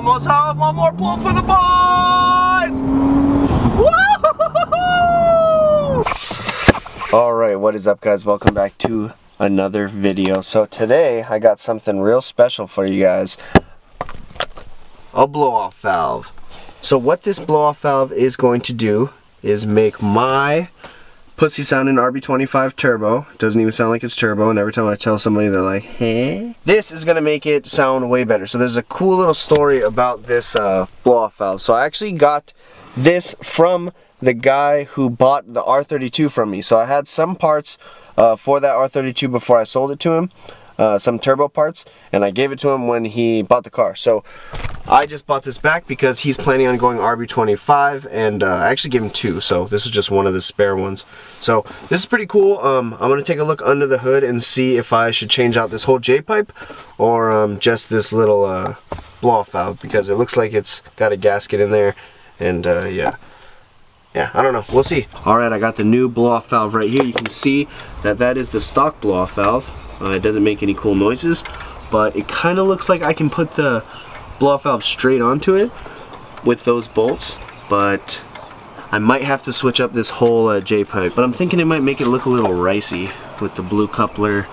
almost home. One more pull for the boys! Woo! Alright, what is up guys? Welcome back to another video. So today I got something real special for you guys. A blow-off valve. So what this blow-off valve is going to do is make my pussy sounding RB25 turbo. It doesn't even sound like it's turbo, and every time I tell somebody they're like, hey? This is gonna make it sound way better. So there's a cool little story about this blow-off valve. So I actually got this from the guy who bought the R32 from me. So I had some parts for that R32 before I sold it to him, some turbo parts, and I gave it to him when he bought the car. So I just bought this back because he's planning on going RB25, and I actually gave him two, so this is just one of the spare ones. So this is pretty cool. I'm gonna take a look under the hood and see if I should change out this whole J-pipe or just this little blow-off valve, because it looks like it's got a gasket in there, and yeah, I don't know, we'll see. Alright, I got the new blow-off valve right here. You can see that that is the stock blow-off valve. It doesn't make any cool noises, but it kind of looks like I can put the blow-off valve straight onto it with those bolts, but I might have to switch up this whole J-pipe. But I'm thinking it might make it look a little ricey with the blue coupler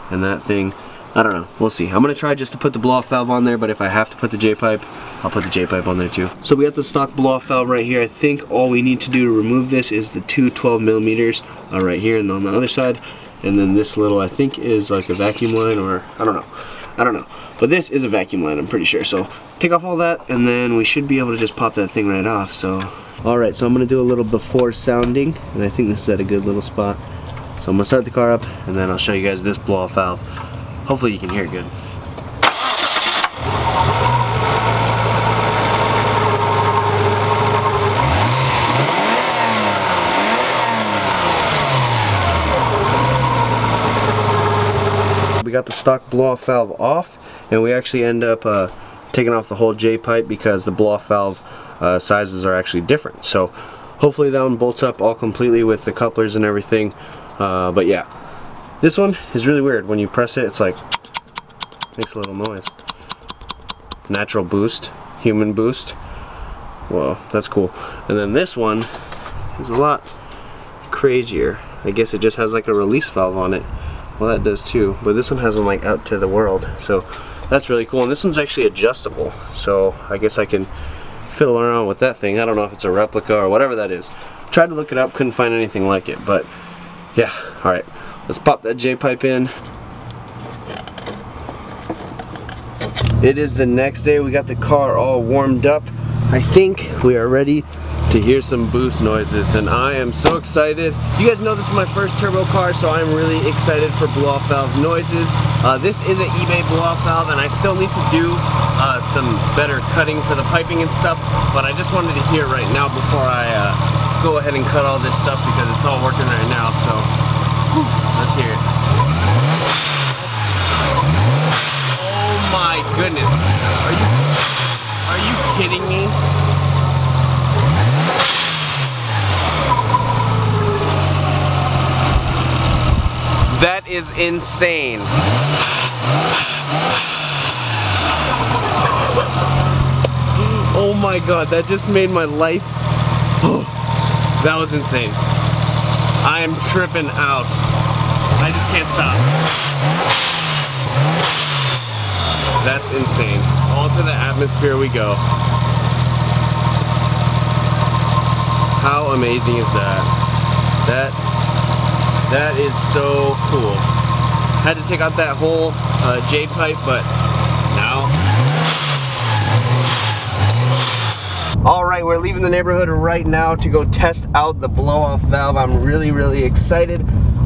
and that thing. I don't know, we'll see. I'm gonna try just to put the blow-off valve on there, but if I have to put the J-pipe, I'll put the J-pipe on there too. So we have the stock blow-off valve right here. I think all we need to do to remove this is the two 12mm right here and on the other side. And then this little, I think, is like a vacuum line, or I don't know. But this is a vacuum line, I'm pretty sure. So take off all that, and then we should be able to just pop that thing right off. So, alright, so I'm gonna do a little before sounding, and I think this is at a good little spot. So I'm gonna start the car up, and then I'll show you guys this blow-off valve. Hopefully you can hear it good. We got the stock blow-off valve off, and we actually end up taking off the whole J-pipe because the blow-off valve sizes are actually different. So hopefully that one bolts up all completely with the couplers and everything. But yeah, this one is really weird. When you press it, it's like, makes a little noise. Natural boost, human boost. Whoa, that's cool. And then this one is a lot crazier. I guess it just has like a release valve on it. Well, that does too, but this one has one like out to the world, so that's really cool. And this one's actually adjustable, so I guess I can fiddle around with that thing. I don't know if it's a replica or whatever that is. Tried to look it up, couldn't find anything like it, but yeah. Alright, let's pop that J-pipe in. It is the next day. We got the car all warmed up. I think we are ready to hear some boost noises, and I am so excited. You guys know this is my first turbo car, so I'm really excited for blow-off valve noises. This is an eBay blow-off valve, and I still need to do some better cutting for the piping and stuff, but I just wanted to hear right now before I go ahead and cut all this stuff, because it's all working right now. So let's hear it. Oh my goodness, are you kidding me? That is insane. Oh my god, that just made my life. Oh, that was insane. I am tripping out. I just can't stop. That's insane. All to the atmosphere we go. How amazing is that? That is so cool. Had to take out that whole J-pipe, but now. Alright, we're leaving the neighborhood right now to go test out the blow-off valve. I'm really excited.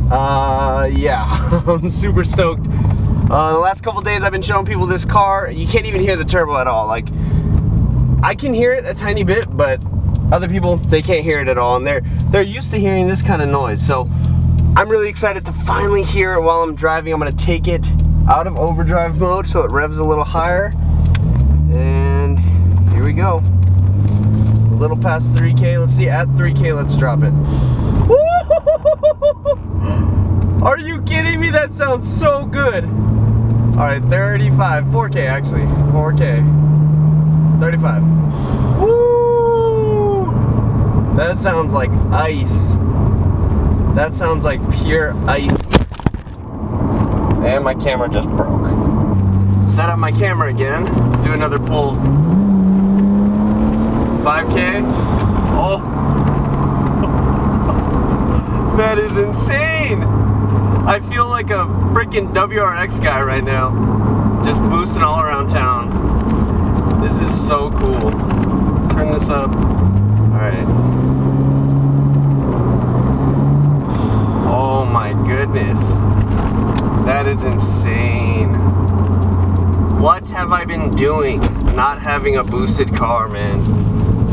Yeah, I'm super stoked. The last couple days I've been showing people this car. You can't even hear the turbo at all. Like, I can hear it a tiny bit, but other people, they can't hear it at all, and they're used to hearing this kind of noise. So I'm really excited to finally hear it while I'm driving. I'm gonna take it out of overdrive mode so it revs a little higher. And here we go. A little past 3K. Let's see, at 3K, let's drop it. Are you kidding me? That sounds so good. Alright, 35, 4K actually, 4K. 35. Woo! That sounds like ice. That sounds like pure ice. And my camera just broke. Set up my camera again. Let's do another pull. 5K. Oh. That is insane. I feel like a freaking WRX guy right now. Just boosting all around town. This is so cool. Let's turn this up. Alright. Oh my goodness. That is insane. What have I been doing? Not having a boosted car, man.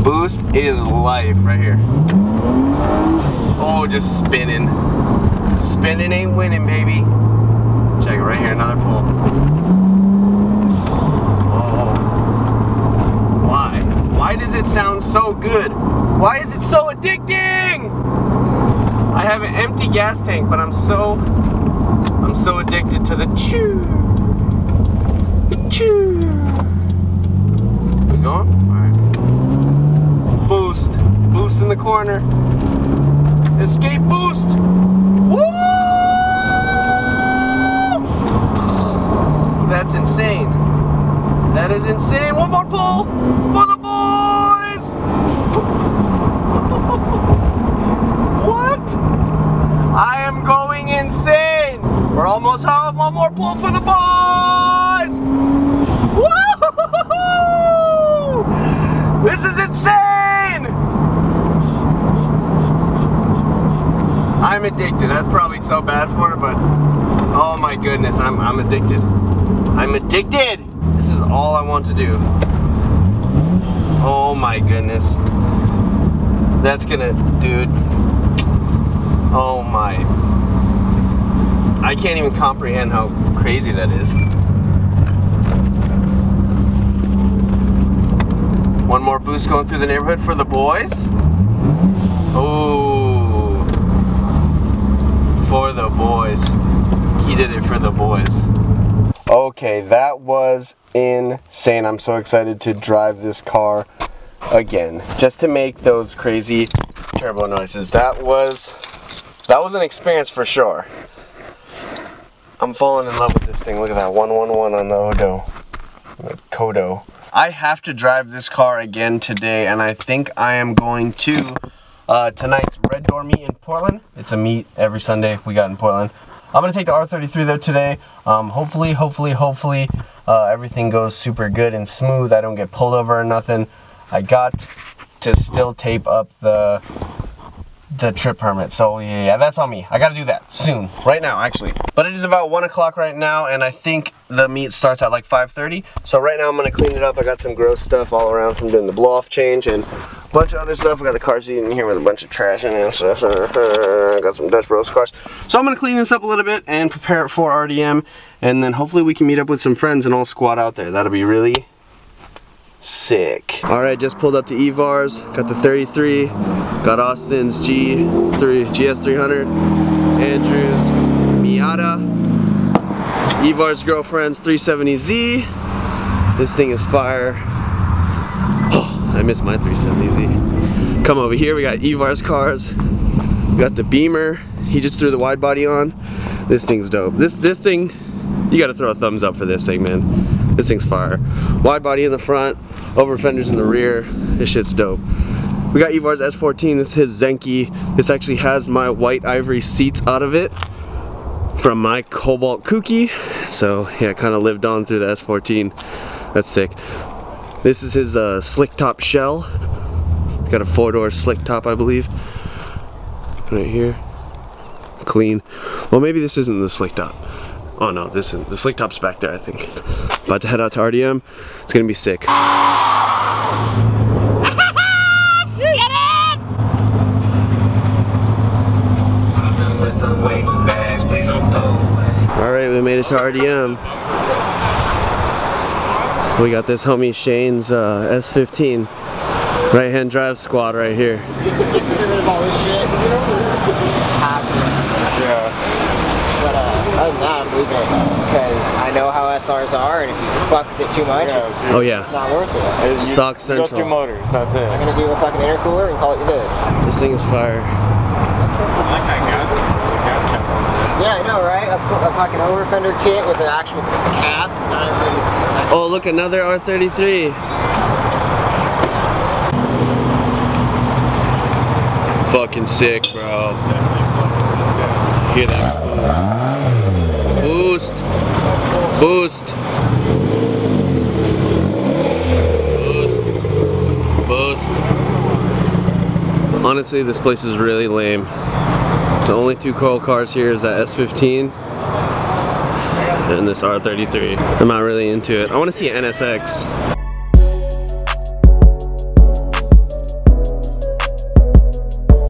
Boost is life right here. Oh, just spinning. Spinning ain't winning, baby. Check it right here, another pull. Oh. Why? Why does it sound so good? Why is it so addicting? I have an empty gas tank, but I'm so addicted to the chew. Chew. We going? Alright. Boost. Boost in the corner. Escape boost. Woo! That's insane. That is insane. One more pull for the boys. What? I am going insane. We're almost home. One more pull for the boys. Woo! This is insane. I'm addicted. That's probably so bad for it, but oh my goodness, I'm addicted. I'm addicted. This is all I want to do. Oh my goodness. That's gonna, dude. Oh my. I can't even comprehend how crazy that is. One more boost going through the neighborhood for the boys. Oh, for the boys. He did it for the boys. Okay, that was insane. I'm so excited to drive this car again, just to make those crazy turbo noises. That was an experience for sure. I'm falling in love with this thing. Look at that, 111 on the Odo, the Kodo. I have to drive this car again today, and I think I am going to tonight's Red Door meet in Portland. It's a meet every Sunday we got in Portland. I'm gonna take the R33 there today. Hopefully, everything goes super good and smooth. I don't get pulled over or nothing. I got to still tape up the trip permit, so yeah, that's on me. I gotta do that soon, right now actually. But it is about 1 o'clock right now, and I think the meet starts at like 5:30. So right now I'm gonna clean it up. I got some gross stuff all around from doing the blow-off change and a bunch of other stuff. I got the car seat in here with a bunch of trash in it and stuff. I got some Dutch Bros cars. So I'm gonna clean this up a little bit and prepare it for RDM, and then hopefully we can meet up with some friends and all squat out there. That'll be really sick. Alright, just pulled up to Evar's, got the 33, got Austin's GS300, Andrew's Miata, Evar's girlfriend's 370Z. This thing is fire. Oh, I miss my 370Z. Come over here, we got Evar's cars, we got the Beamer. He just threw the wide body on. This thing's dope. This thing, you gotta throw a thumbs up for this thing, man. This thing's fire. Wide body in the front, over fenders in the rear. This shit's dope. We got Evar's S14. This is his Zenki. This actually has my white ivory seats out of it from my Cobalt Kooky. So yeah, kind of lived on through the S14. That's sick. This is his slick top shell. It's got a 4-door slick top, I believe. Right here. Clean. Well, maybe this isn't the slick top. Oh no, this is the slick top's back there, I think. About to head out to RDM. It's gonna be sick. Alright, we made it to RDM. We got this homie Shane's S15 right hand drive squad right here. Just to get rid of all this shit. Yeah. But other than that, I'm leaving it because I know how SRs are, and if you fuck with it too much, Oh it's yeah. not worth it. Stock You go Central. through motors, that's it. I'm gonna do a fucking intercooler and call it good. This thing is fire. I like that gas cap on that. Yeah, I know, right? A fucking over fender kit with an actual cap. Oh, look, another R33. Fucking sick, bro. Hear that? Boost. Boost. Boost. Boost. Honestly, this place is really lame. The only two cool cars here is that S15 and this R33. I'm not really into it. I want to see an NSX.